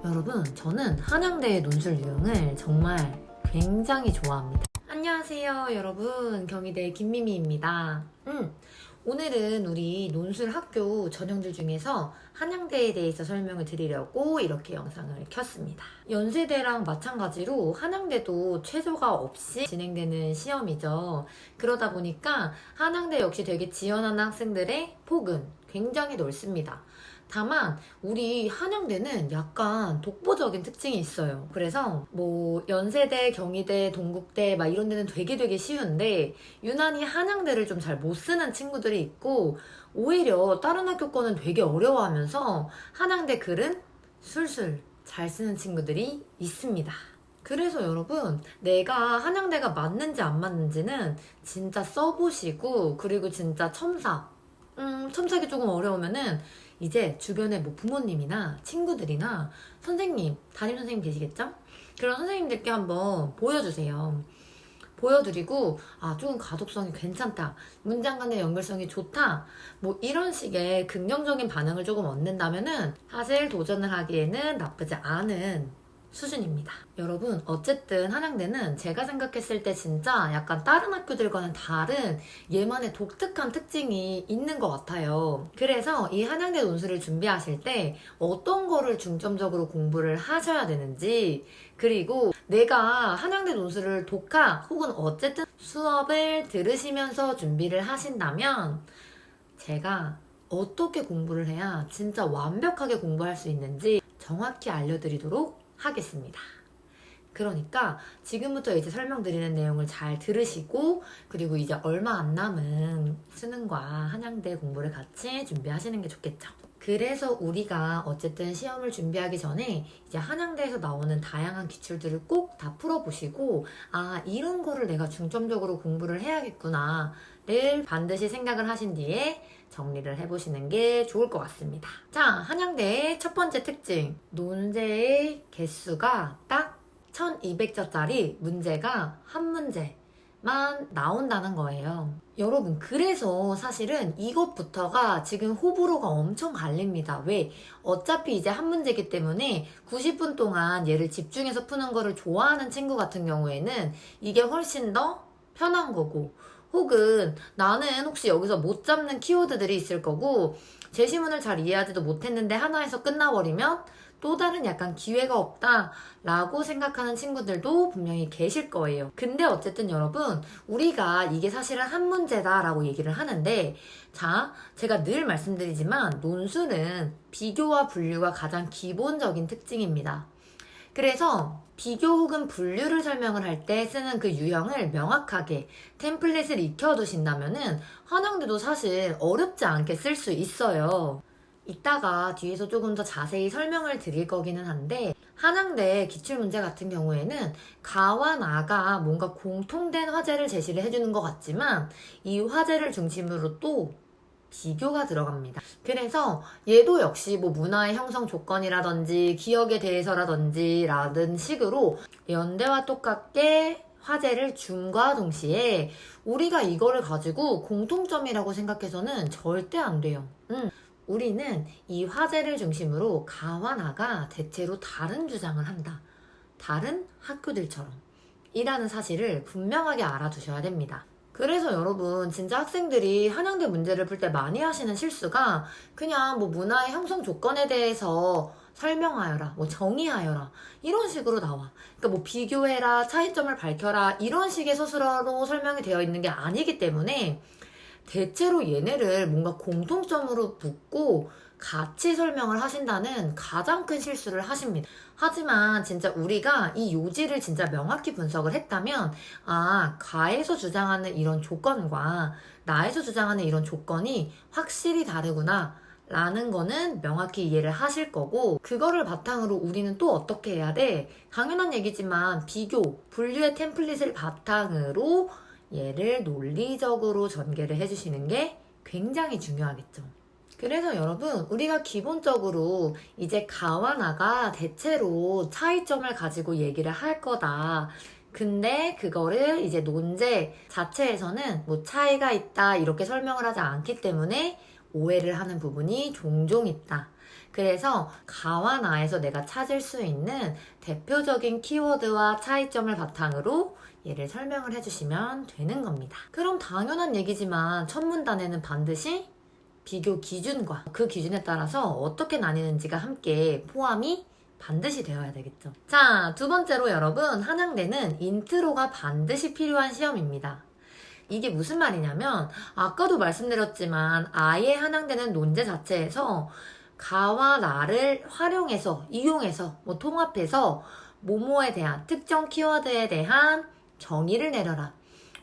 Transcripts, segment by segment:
여러분, 저는 한양대의 논술 유형을 정말 굉장히 좋아합니다. 안녕하세요, 여러분. 경희대 김미미입니다. 오늘은 우리 논술 학교 전형들 중에서 한양대에 대해서 설명을 드리려고 이렇게 영상을 켰습니다. 연세대랑 마찬가지로 한양대도 최저가 없이 진행되는 시험이죠. 그러다 보니까 한양대 역시 되게 지원하는 학생들의 폭은 굉장히 넓습니다. 다만 우리 한양대는 약간 독보적인 특징이 있어요. 그래서 뭐 연세대, 경희대, 동국대 막 이런 데는 되게 쉬운데 유난히 한양대를 좀 잘 못 쓰는 친구들이 있고 오히려 다른 학교 거는 되게 어려워하면서 한양대 글은 술술 잘 쓰는 친구들이 있습니다. 그래서 여러분, 내가 한양대가 맞는지 안 맞는지는 진짜 써보시고, 그리고 진짜 첨삭이 조금 어려우면은 이제 주변에 뭐 부모님이나 친구들이나 선생님, 담임선생님 계시겠죠? 그런 선생님들께 한번 보여주세요. 보여드리고 조금 가독성이 괜찮다, 문장 간의 연결성이 좋다, 뭐 이런 식의 긍정적인 반응을 조금 얻는다면은 사실 도전을 하기에는 나쁘지 않은 수준입니다. 여러분, 어쨌든 한양대는 제가 생각했을 때 진짜 약간 다른 학교들과는 다른 얘만의 독특한 특징이 있는 것 같아요. 그래서 이 한양대 논술을 준비하실 때 어떤 거를 중점적으로 공부를 하셔야 되는지, 그리고 내가 한양대 논술을 독학 혹은 어쨌든 수업을 들으시면서 준비를 하신다면 제가 어떻게 공부를 해야 진짜 완벽하게 공부할 수 있는지 정확히 알려드리도록 하겠습니다. 그러니까 지금부터 이제 설명드리는 내용을 잘 들으시고, 그리고 이제 얼마 안 남은 수능과 한양대 공부를 같이 준비하시는 게 좋겠죠. 그래서 우리가 어쨌든 시험을 준비하기 전에 이제 한양대에서 나오는 다양한 기출들을 꼭 다 풀어보시고, 이런 거를 내가 중점적으로 공부를 해야겠구나 를 반드시 생각을 하신 뒤에 정리를 해보시는 게 좋을 것 같습니다. 자, 한양대의 첫 번째 특징, 논제의 개수가 딱 1200자짜리 문제가 한 문제만 나온다는 거예요. 여러분, 그래서 사실은 이것부터가 지금 호불호가 엄청 갈립니다. 왜? 어차피 이제 한 문제이기 때문에 90분 동안 얘를 집중해서 푸는 거를 좋아하는 친구 같은 경우에는 이게 훨씬 더 편한 거고, 혹은 나는 혹시 여기서 못 잡는 키워드들이 있을 거고 제시문을 잘 이해하지도 못했는데 하나에서 끝나버리면 또 다른 약간 기회가 없다 라고 생각하는 친구들도 분명히 계실 거예요. 근데 어쨌든 여러분, 우리가 이게 사실은 한 문제다 라고 얘기를 하는데, 자, 제가 늘 말씀드리지만 논술은 비교와 분류가 가장 기본적인 특징입니다. 그래서 비교 혹은 분류를 설명을 할 때 쓰는 그 유형을 명확하게 템플릿을 익혀두신다면은 한양대도 사실 어렵지 않게 쓸 수 있어요. 이따가 뒤에서 조금 더 자세히 설명을 드릴 거기는 한데, 한양대 기출문제 같은 경우에는 가와 나가 뭔가 공통된 화제를 제시를 해주는 것 같지만 이 화제를 중심으로 또 비교가 들어갑니다. 그래서 얘도 역시 뭐 문화의 형성 조건이라든지 기억에 대해서라든지 라는 식으로 연대와 똑같게 화제를 줌과 동시에 우리가 이거를 가지고 공통점이라고 생각해서는 절대 안 돼요. 우리는 이 화제를 중심으로 가와 나가 대체로 다른 주장을 한다, 다른 학교들처럼 이라는 사실을 분명하게 알아두셔야 됩니다. 그래서 여러분, 진짜 학생들이 한양대 문제를 풀 때 많이 하시는 실수가 그냥 뭐 문화의 형성 조건에 대해서 설명하여라, 뭐 정의하여라 이런 식으로 나와. 그러니까 뭐 비교해라, 차이점을 밝혀라 이런 식의 서술어로 설명이 되어 있는 게 아니기 때문에 대체로 얘네를 뭔가 공통점으로 묶고 같이 설명을 하신다는 가장 큰 실수를 하십니다. 하지만 진짜 우리가 이 요지를 진짜 명확히 분석을 했다면 가에서 주장하는 이런 조건과 나에서 주장하는 이런 조건이 확실히 다르구나 라는 거는 명확히 이해를 하실 거고, 그거를 바탕으로 우리는 또 어떻게 해야 돼? 당연한 얘기지만 비교, 분류의 템플릿을 바탕으로 얘를 논리적으로 전개를 해주시는 게 굉장히 중요하겠죠. 그래서 여러분, 우리가 기본적으로 이제 가와 나가 대체로 차이점을 가지고 얘기를 할 거다. 근데 그거를 이제 논제 자체에서는 뭐 차이가 있다 이렇게 설명을 하지 않기 때문에 오해를 하는 부분이 종종 있다. 그래서 가와 나에서 내가 찾을 수 있는 대표적인 키워드와 차이점을 바탕으로 얘를 설명을 해주시면 되는 겁니다. 그럼 당연한 얘기지만 첫 문단에는 반드시 비교 기준과 그 기준에 따라서 어떻게 나뉘는지가 함께 포함이 반드시 되어야 되겠죠. 자, 두 번째로 여러분, 한양대는 인트로가 반드시 필요한 시험입니다. 이게 무슨 말이냐면 아까도 말씀드렸지만 아예 한양대는 논제 자체에서 가와 나를 활용해서 이용해서 통합해서 모모에 대한 특정 키워드에 대한 정의를 내려라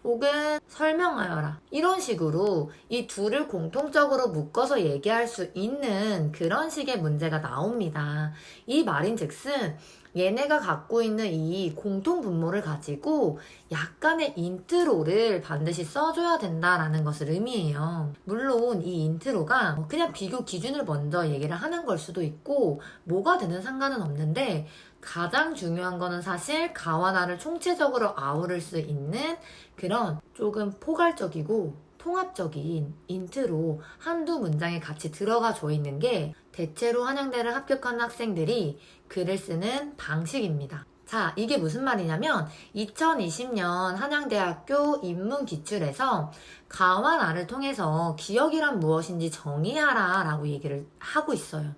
혹은 설명하여라 이런 식으로 이 둘을 공통적으로 묶어서 얘기할 수 있는 그런 식의 문제가 나옵니다. 이 말인즉슨 얘네가 갖고 있는 이 공통 분모를 가지고 약간의 인트로를 반드시 써줘야 된다라는 것을 의미해요. 물론 이 인트로가 그냥 비교 기준을 먼저 얘기를 하는 걸 수도 있고 뭐가 되는 상관은 없는데 가장 중요한 거는 사실 가와 나를 총체적으로 아우를 수 있는 그런 조금 포괄적이고 통합적인 인트로 한두 문장에 같이 들어가 줘 있는 게 대체로 한양대를 합격한 학생들이 글을 쓰는 방식입니다. 자, 이게 무슨 말이냐면 2020년 한양대학교 인문기출에서 가와 나를 통해서 기억이란 무엇인지 정의하라 라고 얘기를 하고 있어요.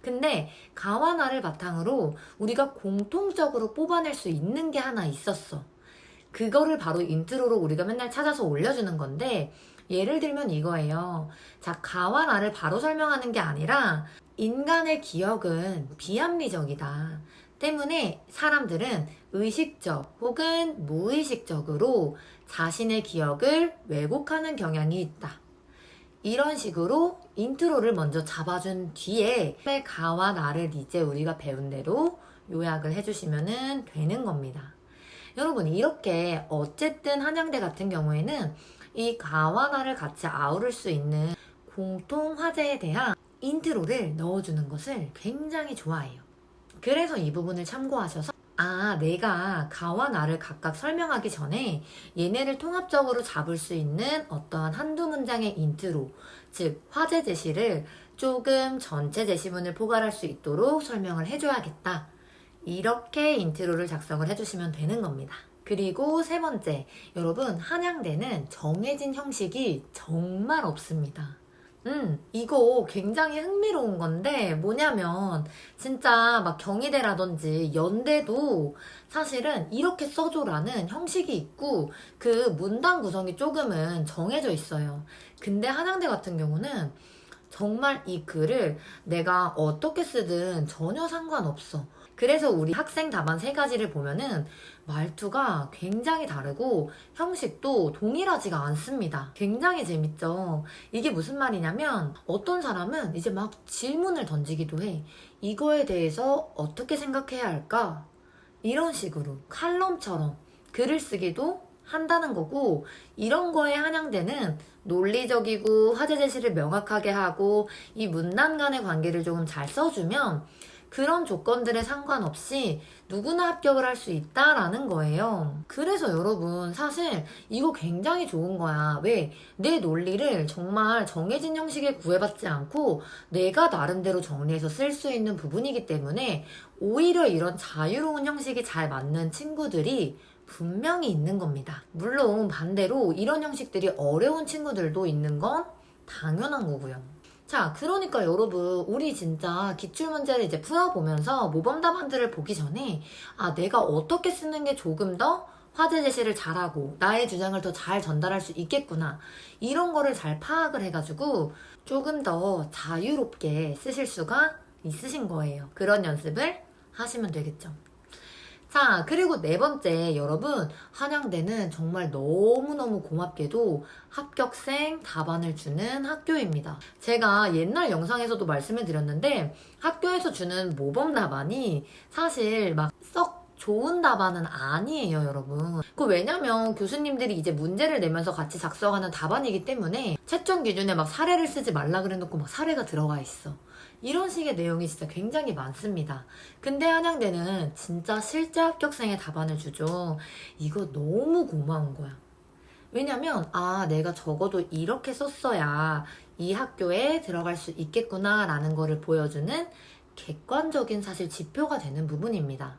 근데 가와 나를 바탕으로 우리가 공통적으로 뽑아낼 수 있는 게 하나 있었어. 그거를 바로 인트로로 우리가 맨날 찾아서 올려주는 건데 예를 들면 이거예요. 자, 가와 나를 바로 설명하는 게 아니라 인간의 기억은 비합리적이다. 때문에 사람들은 의식적 혹은 무의식적으로 자신의 기억을 왜곡하는 경향이 있다. 이런 식으로 인트로를 먼저 잡아준 뒤에 가와 나를 이제 우리가 배운 대로 요약을 해주시면 되는 겁니다. 여러분 이렇게 어쨌든 한양대 같은 경우에는 이 가와 나를 같이 아우를 수 있는 공통 화제에 대한 인트로를 넣어주는 것을 굉장히 좋아해요. 그래서 이 부분을 참고하셔서 내가 가와 나를 각각 설명하기 전에 얘네를 통합적으로 잡을 수 있는 어떠한 한두 문장의 인트로, 즉 화제 제시를 조금 전체 제시문을 포괄할 수 있도록 설명을 해줘야겠다. 이렇게 인트로를 작성을 해주시면 되는 겁니다. 그리고 세 번째, 여러분 한양대는 정해진 형식이 정말 없습니다. 이거 굉장히 흥미로운 건데 뭐냐면 진짜 막 경희대라든지 연대도 사실은 이렇게 써줘라는 형식이 있고 그 문단 구성이 조금은 정해져 있어요. 근데 한양대 같은 경우는 정말 이 글을 내가 어떻게 쓰든 전혀 상관없어. 그래서 우리 학생 답안 3가지를 보면은 말투가 굉장히 다르고 형식도 동일하지가 않습니다. 굉장히 재밌죠? 이게 무슨 말이냐면 어떤 사람은 이제 막 질문을 던지기도 해. 이거에 대해서 어떻게 생각해야 할까? 이런 식으로 칼럼처럼 글을 쓰기도 한다는 거고 이런 거에 한양대는 논리적이고 화제 제시를 명확하게 하고 이 문단 간의 관계를 조금 잘 써주면 그런 조건들에 상관없이 누구나 합격을 할 수 있다라는 거예요. 그래서 여러분 사실 이거 굉장히 좋은 거야. 왜? 내 논리를 정말 정해진 형식에 구애받지 않고 내가 나름대로 정리해서 쓸 수 있는 부분이기 때문에 오히려 이런 자유로운 형식이 잘 맞는 친구들이 분명히 있는 겁니다. 물론 반대로 이런 형식들이 어려운 친구들도 있는 건 당연한 거고요. 자, 그러니까 여러분 우리 진짜 기출문제를 이제 풀어보면서 모범 답안들을 보기 전에 내가 어떻게 쓰는 게 조금 더 화제 제시를 잘하고 나의 주장을 더 잘 전달할 수 있겠구나 이런 거를 잘 파악을 해가지고 조금 더 자유롭게 쓰실 수가 있으신 거예요. 그런 연습을 하시면 되겠죠. 자, 그리고 4번째, 여러분 한양대는 정말 너무너무 고맙게도 합격생 답안을 주는 학교입니다. 제가 옛날 영상에서도 말씀을 드렸는데 학교에서 주는 모범 답안이 사실 막 썩 좋은 답안은 아니에요, 여러분. 왜냐면 교수님들이 이제 문제를 내면서 같이 작성하는 답안이기 때문에 채점 기준에 막 사례를 쓰지 말라 그래놓고 막 사례가 들어가 있어. 이런 식의 내용이 진짜 굉장히 많습니다. 근데 한양대는 진짜 실제 합격생의 답안을 주죠. 이거 너무 고마운 거야. 왜냐면 내가 적어도 이렇게 썼어야 이 학교에 들어갈 수 있겠구나 라는 거를 보여주는 객관적인 사실 지표가 되는 부분입니다.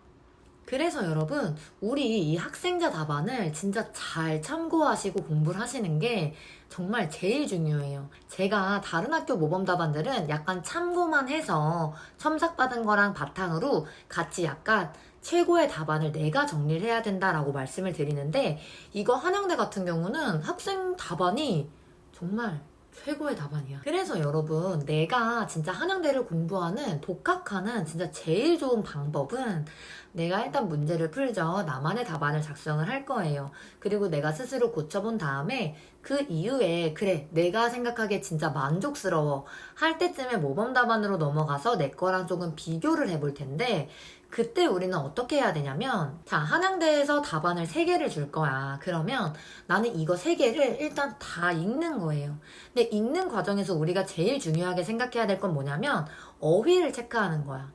그래서 여러분, 우리 이 학생자 답안을 진짜 잘 참고하시고 공부를 하시는 게 정말 제일 중요해요. 제가 다른 학교 모범 답안들은 약간 참고만 해서 첨삭받은 거랑 바탕으로 같이 약간 최고의 답안을 내가 정리를 해야 된다라고 말씀을 드리는데, 이거 한양대 같은 경우는 학생 답안이 정말 최고의 답안이야. 그래서 여러분, 내가 진짜 한양대를 공부하는, 독학하는 진짜 제일 좋은 방법은 내가 일단 문제를 풀죠. 나만의 답안을 작성을 할 거예요. 그리고 내가 스스로 고쳐본 다음에 그 이후에 그래, 내가 생각하기에 진짜 만족스러워 할 때쯤에 모범 답안으로 넘어가서 내 거랑 조금 비교를 해볼 텐데, 그때 우리는 어떻게 해야 되냐면, 자, 한양대에서 답안을 3개를 줄 거야. 그러면 나는 이거 3개를 일단 다 읽는 거예요. 근데 읽는 과정에서 우리가 제일 중요하게 생각해야 될 건 뭐냐면 어휘를 체크하는 거야.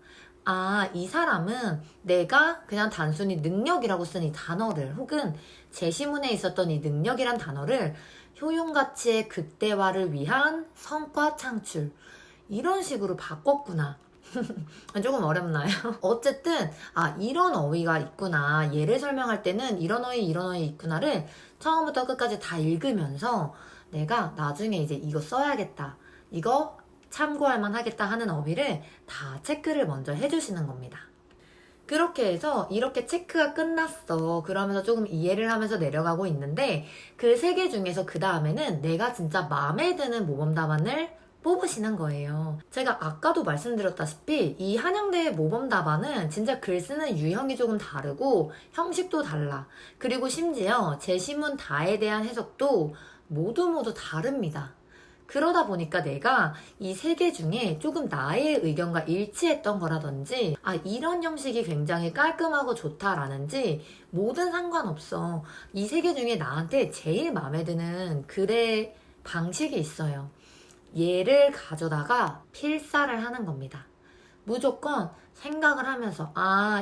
이 사람은 내가 그냥 단순히 능력이라고 쓴 이 단어를, 혹은 제시문에 있었던 이 능력이란 단어를 효용가치의 극대화를 위한 성과 창출, 이런 식으로 바꿨구나. 조금 어렵나요? 어쨌든 이런 어휘가 있구나, 얘를 설명할 때는 이런 어휘 있구나를 처음부터 끝까지 다 읽으면서 내가 나중에 이제 이거 써야겠다, 이거 참고할 만하겠다 하는 어휘를 다 체크를 먼저 해주시는 겁니다. 그렇게 해서 이렇게 체크가 끝났어. 그러면서 조금 이해를 하면서 내려가고 있는데, 그 3개 중에서 그 다음에는 내가 진짜 마음에 드는 모범 답안을 뽑으시는 거예요. 제가 아까도 말씀드렸다시피 이 한양대의 모범 답안은 진짜 글 쓰는 유형이 조금 다르고 형식도 달라. 그리고 심지어 제시문 다에 대한 해석도 모두 다릅니다. 그러다 보니까 내가 이 3개 중에 조금 나의 의견과 일치했던 거라든지, 이런 형식이 굉장히 깔끔하고 좋다라는지, 뭐든 상관없어. 이 3개 중에 나한테 제일 마음에 드는 글의 방식이 있어요. 얘를 가져다가 필사를 하는 겁니다. 무조건 생각을 하면서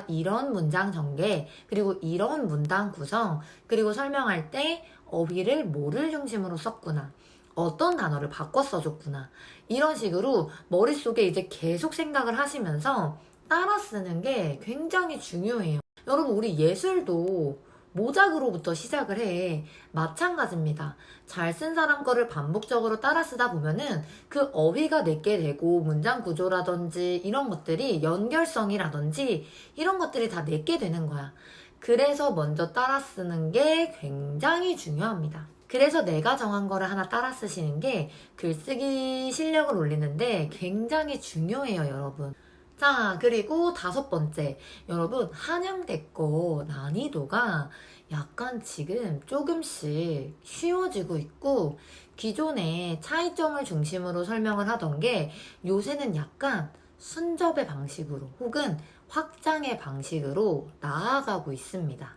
이런 문장 전개, 그리고 이런 문단 구성, 그리고 설명할 때 어휘를 뭐를 중심으로 썼구나, 어떤 단어를 바꿔 써줬구나, 이런 식으로 머릿속에 이제 계속 생각을 하시면서 따라 쓰는 게 굉장히 중요해요. 여러분, 우리 예술도 모작으로부터 시작을 해. 마찬가지입니다. 잘 쓴 사람 거를 반복적으로 따라 쓰다 보면은 그 어휘가 내게 되고, 문장 구조라든지 이런 것들이, 연결성이라든지 이런 것들이 다 내게 되는 거야. 그래서 먼저 따라 쓰는 게 굉장히 중요합니다. 그래서 내가 정한 거를 하나 따라 쓰시는 게 글쓰기 실력을 올리는데 굉장히 중요해요, 여러분. 자, 그리고 5번째. 여러분, 한양대 거 난이도가 약간 지금 조금씩 쉬워지고 있고, 기존에 차이점을 중심으로 설명을 하던 게 요새는 약간 순접의 방식으로 혹은 확장의 방식으로 나아가고 있습니다.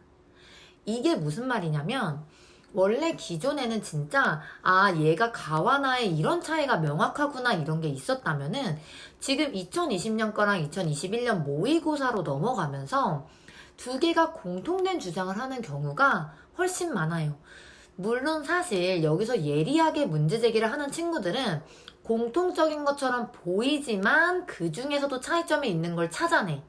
이게 무슨 말이냐면, 원래 기존에는 진짜 얘가 가와나의 이런 차이가 명확하구나 이런 게 있었다면은, 지금 2020년 거랑 2021년 모의고사로 넘어가면서 2개가 공통된 주장을 하는 경우가 훨씬 많아요. 물론 사실 여기서 예리하게 문제 제기를 하는 친구들은 공통적인 것처럼 보이지만 그 중에서도 차이점이 있는 걸 찾아내.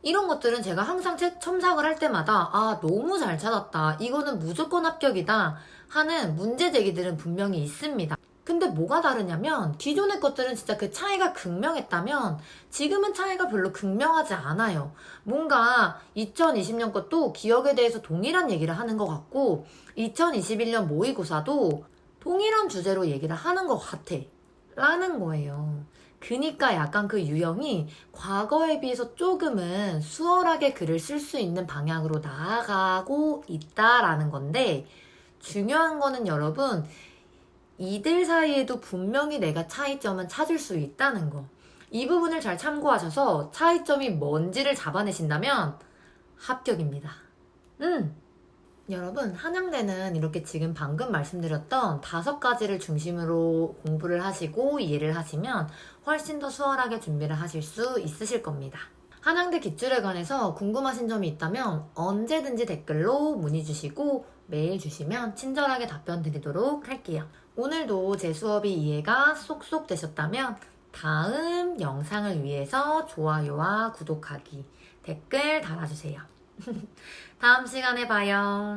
이런 것들은 제가 항상 첨삭을 할 때마다 너무 잘 찾았다, 이거는 무조건 합격이다 하는 문제 제기들은 분명히 있습니다. 근데 뭐가 다르냐면, 기존의 것들은 진짜 그 차이가 극명했다면 지금은 차이가 별로 극명하지 않아요. 뭔가 2020년 것도 기억에 대해서 동일한 얘기를 하는 것 같고, 2021년 모의고사도 동일한 주제로 얘기를 하는 것 같아 라는 거예요. 그니까 약간 그 유형이 과거에 비해서 조금은 수월하게 글을 쓸 수 있는 방향으로 나아가고 있다라는 건데, 중요한 거는 여러분, 이들 사이에도 분명히 내가 차이점은 찾을 수 있다는 거. 이 부분을 잘 참고하셔서 차이점이 뭔지를 잡아내신다면 합격입니다. 여러분, 한양대는 이렇게 지금 방금 말씀드렸던 5가지를 중심으로 공부를 하시고 이해를 하시면 훨씬 더 수월하게 준비를 하실 수 있으실 겁니다. 한양대 기출에 관해서 궁금하신 점이 있다면 언제든지 댓글로 문의 주시고, 메일 주시면 친절하게 답변 드리도록 할게요. 오늘도 제 수업이 이해가 쏙쏙 되셨다면 다음 영상을 위해서 좋아요와 구독하기, 댓글 달아주세요. 다음 시간에 봐요.